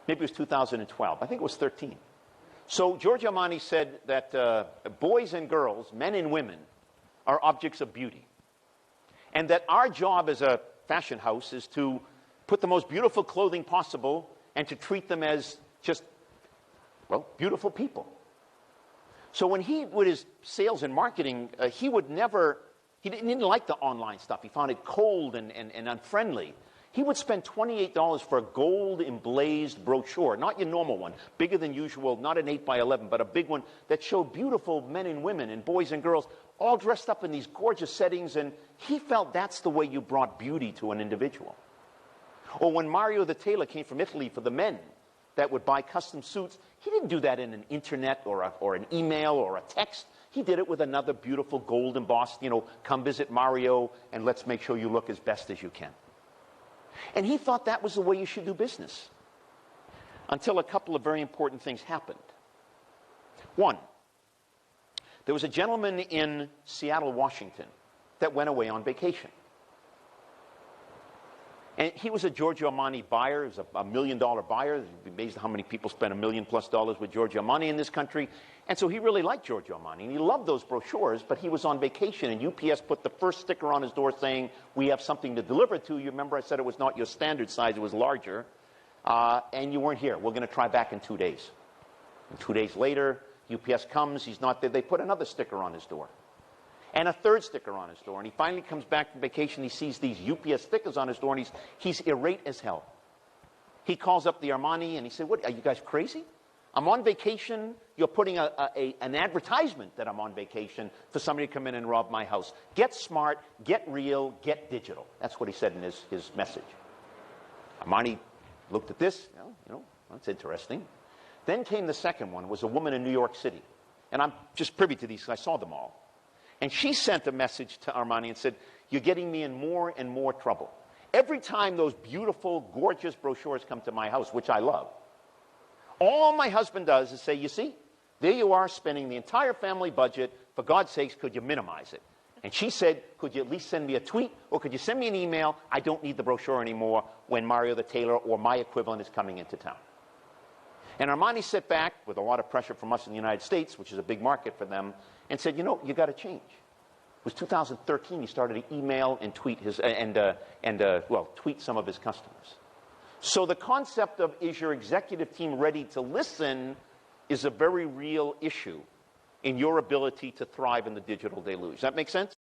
Maybe it was 2012. I think it was 13. So Giorgio Armani said that boys and girls, men and women, are objects of beauty. And that our job as a fashion house is to put the most beautiful clothing possible and to treat them as just, well, beautiful people. So when he, with his sales and marketing, he didn't like the online stuff. He found it cold and unfriendly. He would spend $28 for a gold emblazed brochure, not your normal one, bigger than usual, not an 8 by 11, but a big one that showed beautiful men and women and boys and girls all dressed up in these gorgeous settings, and he felt that's the way you brought beauty to an individual. Or when Mario the tailor came from Italy for the men that would buy custom suits, he didn't do that in an internet or an email or a text. He did it with another beautiful gold embossed, come visit Mario and let's make sure you look as best as you can. And he thought that was the way you should do business. Until a couple of very important things happened. One, there was a gentleman in Seattle, Washington, that went away on vacation. And he was a Giorgio Armani buyer. He was a $1 million buyer. You'd be amazed how many people spend $1 million+ with Giorgio Armani in this country. And so he really liked Giorgio Armani. And he loved those brochures, but he was on vacation. And UPS put the first sticker on his door saying, we have something to deliver to you. Remember, I said it was not your standard size. It was larger. And you weren't here. We're going to try back in 2 days. And 2 days later, UPS comes. He's not there. They put another sticker on his door. And a third sticker on his door. And he finally comes back from vacation. He sees these UPS stickers on his door, and he's irate as hell. He calls up the Armani, and he said, what, are you guys crazy? I'm on vacation. You're putting an advertisement that I'm on vacation for somebody to come in and rob my house. Get smart, get real, get digital. That's what he said in his message. Armani looked at this. That's interesting. Then came the second one. It was a woman in New York City. And I'm just privy to these because I saw them all. And she sent a message to Armani and said, you're getting me in more and more trouble. Every time those beautiful, gorgeous brochures come to my house, which I love, all my husband does is say, you see, there you are spending the entire family budget. For God's sakes, could you minimize it? And she said, could you at least send me a tweet or could you send me an email? I don't need the brochure anymore when Mario the tailor or my equivalent is coming into town. And Armani sat back with a lot of pressure from us in the United States, which is a big market for them, and said, you got to change. It was 2013. He started to email and tweet tweet some of his customers. So the concept of, is your executive team ready to listen, is a very real issue in your ability to thrive in the digital deluge. Does that make sense?